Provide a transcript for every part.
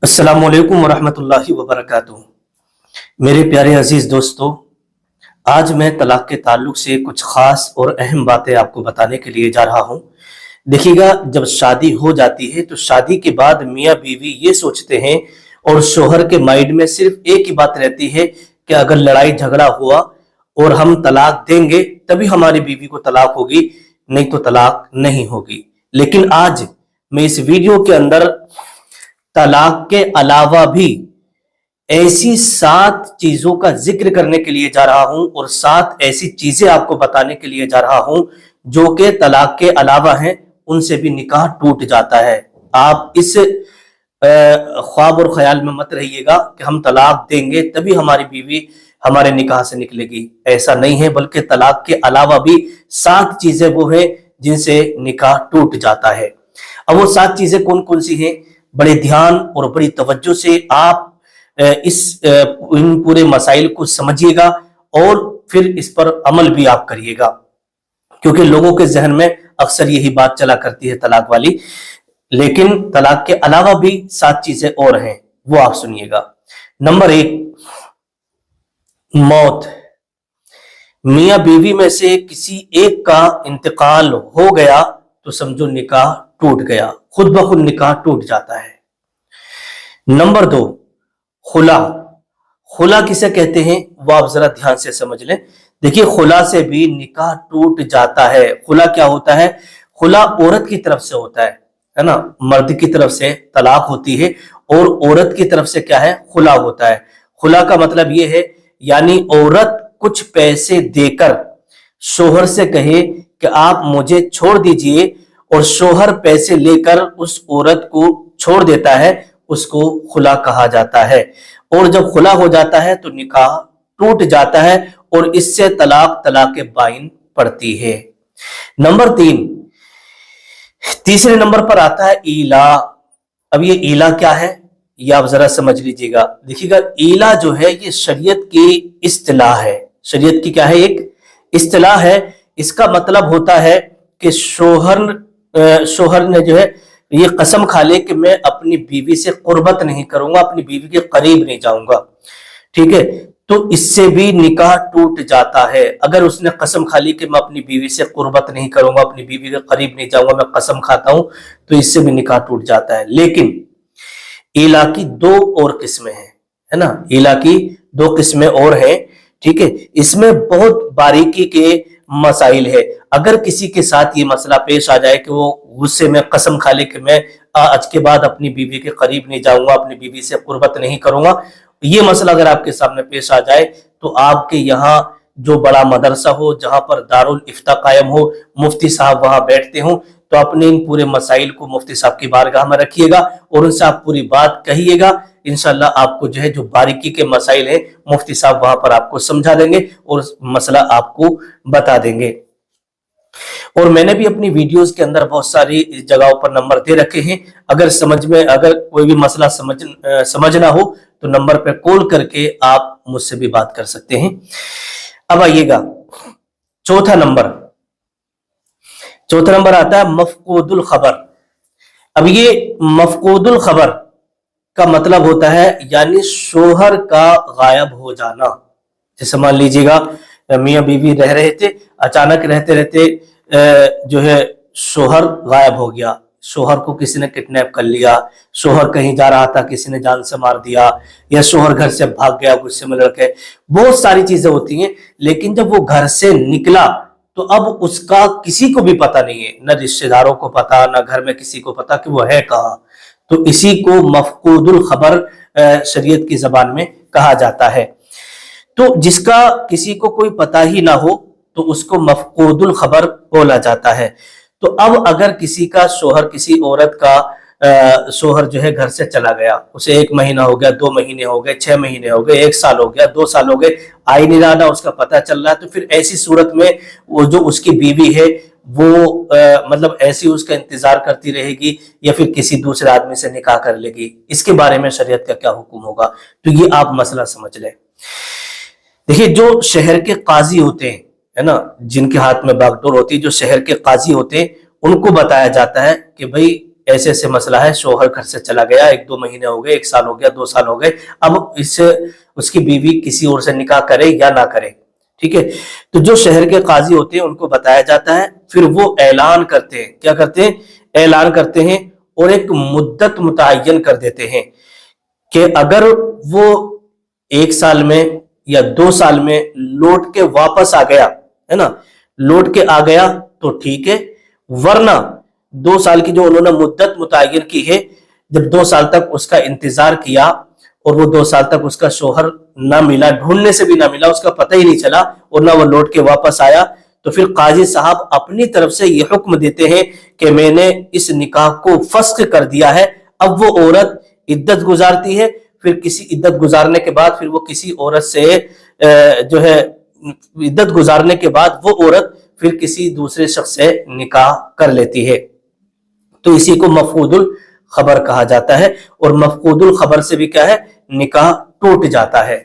अस्सलाम वालेकुम वरहमतुल्लाहि वबरकातुहू। मेरे प्यारे अजीज दोस्तों, आज मैं तलाक के ताल्लुक से कुछ खास और अहम बातें आपको बताने के लिए जा रहा हूँ। देखिएगा, जब शादी हो जाती है तो शादी के बाद मियाँ बीवी ये सोचते हैं और शोहर के माइंड में सिर्फ एक ही बात रहती है कि अगर लड़ाई झगड़ा हुआ और हम तलाक देंगे तभी हमारी बीवी को तलाक होगी, नहीं तो तलाक नहीं होगी। लेकिन आज मैं इस वीडियो के अंदर तलाक के अलावा भी ऐसी 7 चीजों का जिक्र करने के लिए जा रहा हूं और 7 ऐसी चीजें आपको बताने के लिए जा रहा हूं जो कि तलाक के अलावा हैं, उनसे भी निकाह टूट जाता है। आप इस ख्वाब और ख्याल में मत रहिएगा कि हम तलाक देंगे तभी हमारी बीवी हमारे निकाह से निकलेगी। ऐसा नहीं है, बल्कि तलाक के अलावा भी 7 चीजें वो हैं जिनसे निकाह टूट जाता है। अब वो 7 चीजें कौन कौन सी हैं, बड़े ध्यान और बड़ी तवज्जो से आप इन पूरे मसाइल को समझिएगा और फिर इस पर अमल भी आप करिएगा, क्योंकि लोगों के जहन में अक्सर यही बात चला करती है तलाक वाली। लेकिन तलाक के अलावा भी 7 चीजें और हैं, वो आप सुनिएगा। नंबर 1, मौत। मियां बीवी में से किसी एक का इंतकाल हो गया तो समझो निकाह टूट गया, खुद ब खुद निकाह टूट जाता है। नंबर 2, खुला। खुला किसे कहते हैं वो आप जरा ध्यान से समझ लें। देखिए, खुला से भी निकाह टूट जाता है। खुला क्या होता है? खुला औरत की तरफ से होता है ना। मर्द की तरफ से तलाक होती है और औरत की तरफ से क्या है? खुला होता है। खुला का मतलब ये है, यानी औरत कुछ पैसे देकर शोहर से कहे कि आप मुझे छोड़ दीजिए और शोहर पैसे लेकर उस औरत को छोड़ देता है, उसको खुला कहा जाता है। और जब खुला हो जाता है तो निकाह टूट जाता है और इससे तलाक बाइन पड़ती है। नंबर 3, तीसरे नंबर पर आता है ईला। अब ये ईला क्या है ये आप जरा समझ लीजिएगा। देखिएगा, ईला जो है ये शरीयत की इस्तिलाह है। शरीयत की क्या है? एक इस्तिलाह है। इसका मतलब होता है कि शोहर ने जो है ये कसम खा ले कि मैं अपनी बीवी से कुर्बत नहीं करूंगा, अपनी बीवी के करीब नहीं जाऊंगा। ठीक है, तो इससे भी निकाह टूट जाता है। अगर उसने कसम खा ली कि मैं अपनी बीवी से कुर्बत नहीं करूंगा, अपनी बीवी के करीब नहीं जाऊंगा, मैं कसम खाता हूं, तो इससे भी निकाह टूट जाता है। लेकिन ईला की 2 और किस्में हैं, है ना। ईला की 2 किस्में और हैं। ठीक है, इसमें बहुत बारीकी के मसाइल है। अगर किसी के साथ ये मसला पेश आ जाए कि वो गुस्से में कसम खा ले कि मैं आज के बाद अपनी बीवी के करीब नहीं जाऊंगा, अपनी बीवी से कुर्बत नहीं करूंगा, ये मसला अगर आपके सामने पेश आ जाए तो आपके यहाँ जो बड़ा मदरसा हो, जहां पर दारुल इफ्ता कायम हो, मुफ्ती साहब वहां बैठते हो, तो अपने इन पूरे मसाइल को मुफ्ती साहब की बारगाह में रखिएगा और उनसे आप पूरी बात कहिएगा। इंशाल्लाह आपको जो है जो बारीकी के मसाइल है मुफ्ती साहब वहां पर आपको समझा देंगे और मसला आपको बता देंगे। और मैंने भी अपनी वीडियोस के अंदर बहुत सारी जगहों पर नंबर दे रखे हैं। अगर कोई भी मसला समझना हो तो नंबर पर कॉल करके आप मुझसे भी बात कर सकते हैं। अब आइएगा, चौथा नंबर आता है मफकूदुल खबर। अब ये मफकूदुल खबर का मतलब होता है यानी शोहर का गायब हो जाना। जैसे मान लीजिएगा, मियां बीवी रह रहे थे, अचानक रहते रहते जो है शोहर गायब हो गया, शोहर को किसी ने किडनैप कर लिया, शोहर कहीं जा रहा था किसी ने जान से मार दिया, या शोहर घर से भाग गया गुस्से में लड़के, बहुत सारी चीजें होती हैं। लेकिन जब वो घर से निकला तो अब उसका किसी को भी पता नहीं है, न रिश्तेदारों को पता, न घर में किसी को पता कि वो है कहाँ। तो इसी को मफकूदुल खबर शरीयत की जबान में कहा जाता है। तो जिसका किसी को कोई पता ही ना हो तो उसको मफकूदुल खबर बोला जाता है। तो अब अगर किसी का शोहर, किसी औरत का शोहर जो है घर से चला गया, उसे 1 महीना हो गया, 2 महीने हो गए, 6 महीने हो गए, 1 साल हो गया, 2 साल हो गए, आई नहीं रहा, ना उसका पता चल रहा है, तो फिर ऐसी सूरत में वो जो उसकी बीवी है वो मतलब ऐसी उसका इंतजार करती रहेगी या फिर किसी दूसरे आदमी से निकाह कर लेगी। इसके बारे में शरीयत का क्या हुक्म होगा, तो ये आप मसला समझ लें। देखिए, जो शहर के काजी होते हैं, है ना, जिनके हाथ में बागडोर होती है, जो शहर के काजी होते हैं, उनको बताया जाता है कि भाई ऐसे ऐसे मसला है, शोहर घर से चला गया, 1-2 महीने हो गए, 1 साल हो गया, 2 साल हो गए, अब इससे उसकी बीवी किसी और से निकाह करे या ना करे। ठीक है, तो जो शहर के काजी होते हैं उनको बताया जाता है, फिर वो ऐलान करते हैं। क्या करते हैं? ऐलान करते हैं और एक मुद्दत मुतय्यन कर देते हैं कि अगर वो 1 साल में या 2 साल में लौट के वापस आ गया, है ना, लौट के आ गया तो ठीक है, वरना 2 साल की जो उन्होंने मुद्दत मुतय्यन की है, जब 2 साल तक उसका इंतजार किया और वो 2 साल तक उसका शोहर ना मिला, ढूंढने से भी ना मिला, उसका पता ही नहीं चला और ना वो लौट के वापस आया, तो फिर काजी साहब अपनी तरफ से ये हुक्म देते हैं कि मैंने इस निकाह को फस्ख कर दिया है। अब वो औरत इद्दत गुजारती है, फिर किसी इद्दत गुजारने के बाद फिर वो किसी औरत से जो है इद्दत गुजारने के बाद वो औरत फिर किसी दूसरे शख्स से निकाह कर लेती है। तो इसी को मफकूदुल खबर कहा जाता है, और मफकूदुल खबर से भी क्या है? निकाह टूट जाता है।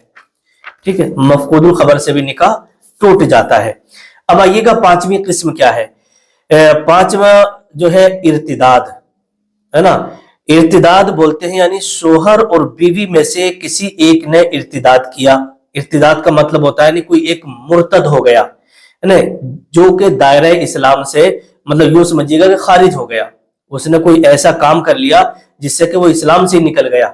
ठीक है, मफकूदुल खबर से भी निकाह टूट जाता है। अब आइएगा 5वीं किस्म क्या है? 5वां जो है इर्तिदाद, है ना। इर्तिदाद बोलते हैं यानी शोहर और बीवी में से किसी एक ने इर्तिदाद किया। इर्तिदाद का मतलब होता है नहीं कोई एक मुर्तद हो गया, है ना, जो कि दायरे इस्लाम से मतलब यूं समझिएगा कि खारिज हो गया, उसने कोई ऐसा काम कर लिया जिससे कि वो इस्लाम से निकल गया,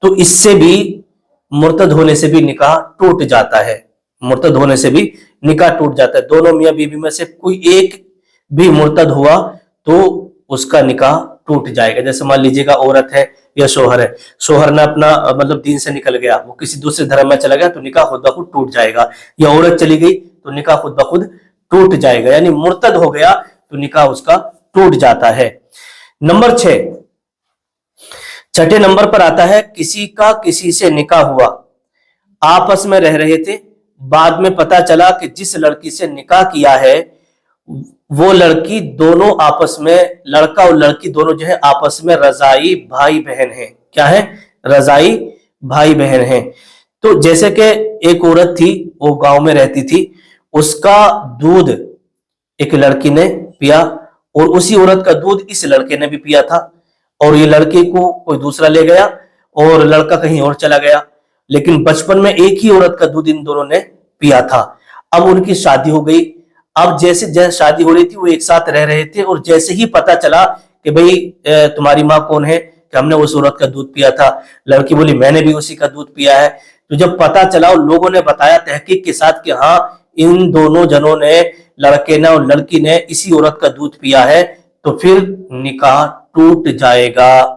तो इससे भी मुर्तद होने से भी निकाह टूट जाता है। मुर्तद होने से भी निकाह टूट जाता है। दोनों मियां बीवी में से कोई एक भी मुर्तद हुआ तो उसका निकाह टूट जाएगा। जैसे मान लीजिएगा औरत है या शोहर है, शोहर ने अपना मतलब दीन से निकल गया, वो किसी दूसरे धर्म में चला गया, तो निकाह खुद ब खुद टूट जाएगा। या औरत चली गई तो निकाह खुद ब खुद टूट जाएगा, यानी मुर्तद हो गया तो निकाह उसका टूट जाता है। नंबर 6, छठे नंबर पर आता है किसी का किसी से निकाह हुआ, आपस में रह रहे थे, बाद में पता चला कि जिस लड़की से निकाह किया है वो लड़की दोनों आपस में, लड़का और लड़की दोनों जो है आपस में रजाई भाई बहन हैं। क्या है? रजाई भाई बहन हैं। तो जैसे कि एक औरत थी, वो गांव में रहती थी, उसका दूध एक लड़की ने पिया और उसी औरत का दूध इस लड़के ने भी पिया था, और ये लड़के को कोई दूसरा ले गया और लड़का कहीं और चला गया, लेकिन बचपन में एक ही औरत का दूध इन दोनों ने पिया था। अब उनकी शादी हो गई। अब जैसे जैसे शादी हो रही थी वो एक साथ रह रहे थे, और जैसे ही पता चला कि भाई तुम्हारी माँ कौन है, कि हमने उस औरत का दूध पिया था, लड़की बोली मैंने भी उसी का दूध पिया है। तो जब पता चला और लोगों ने बताया तहकीक के साथ कि हाँ इन दोनों जनों ने, लड़के ने और लड़की ने, इसी औरत का दूध पिया है, तो फिर निकाह टूट जाएगा।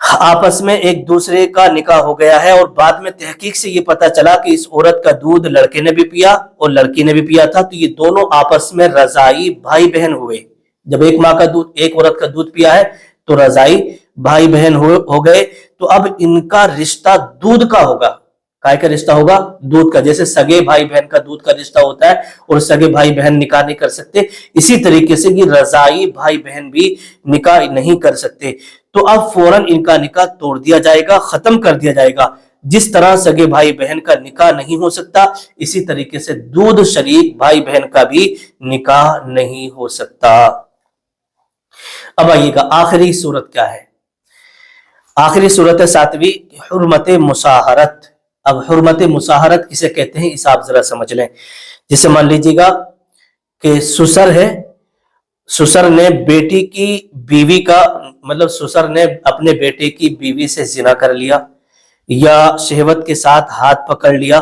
आपस में एक दूसरे का निकाह हो गया है और बाद में तहकीक से ये पता चला कि इस औरत का दूध लड़के ने भी पिया और लड़की ने भी पिया था, तो ये दोनों आपस में रजाई भाई बहन हुए। जब एक माँ का दूध, एक औरत का दूध पिया है तो रजाई भाई बहन हो गए। तो अब इनका रिश्ता दूध का होगा। काय का रिश्ता होगा? दूध का। जैसे सगे भाई बहन का दूध का रिश्ता होता है और सगे भाई बहन निकाह नहीं कर सकते, इसी तरीके से ये रजाई भाई बहन भी निकाह नहीं कर सकते। तो अब फौरन इनका निकाह तोड़ दिया जाएगा, खत्म कर दिया जाएगा। जिस तरह सगे भाई बहन का निकाह नहीं हो सकता, इसी तरीके से दूध शरीक भाई बहन का भी निकाह नहीं हो सकता। अब आइएगा आखिरी सूरत क्या है? आखिरी सूरत है 7वीं, हुर्मत मुसाहरत। अब हुर्मत मुसाहरत किसे कहते हैं इसे आप जरा समझ लें। जैसे मान लीजिएगा कि ससुर है, ससुर ने बेटी की बीवी का, मतलब ससुर ने अपने बेटे की बीवी से जिना कर लिया या शहवत के साथ हाथ पकड़ लिया,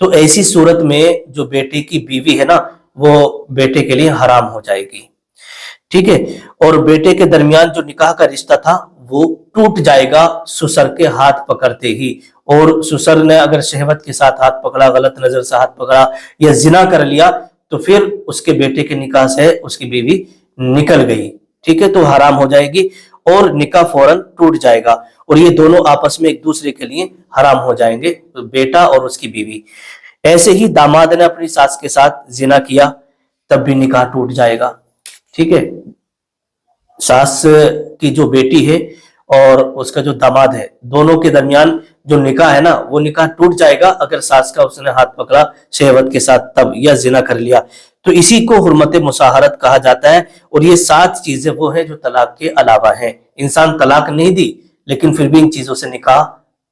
तो ऐसी सूरत में जो बेटे की बीवी है ना, वो बेटे के लिए हराम हो जाएगी। ठीक है, और बेटे के दरमियान जो निकाह का रिश्ता था वो टूट जाएगा ससुर के हाथ पकड़ते ही। और ससुर ने अगर शहवत के साथ हाथ पकड़ा, गलत नजर से हाथ पकड़ा या जिना कर लिया, तो फिर उसके बेटे के निकाह से उसकी बीवी निकल गई। ठीक है, तो हराम हो जाएगी और निकाह फौरन टूट जाएगा, और ये दोनों आपस में एक दूसरे के लिए हराम हो जाएंगे, तो बेटा और उसकी बीवी। ऐसे ही दामाद ने अपनी सास के साथ जिना किया, तब भी निकाह टूट जाएगा। ठीक है, सास की जो बेटी है और उसका जो दामाद है, दोनों के दरमियान जो निकाह है ना, वो निकाह टूट जाएगा अगर सास का उसने हाथ पकड़ा शहवत के साथ तब, या जिना कर लिया, تو اسی کو حرمت مساہرت کہا جاتا ہے، اور یہ 7 چیزیں وہ ہیں جو طلاق کے علاوہ ہیں۔ انسان طلاق نہیں دی لیکن پھر بھی ان چیزوں سے نکاح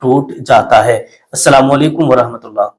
ٹوٹ جاتا ہے۔ السلام علیکم ورحمۃ اللہ۔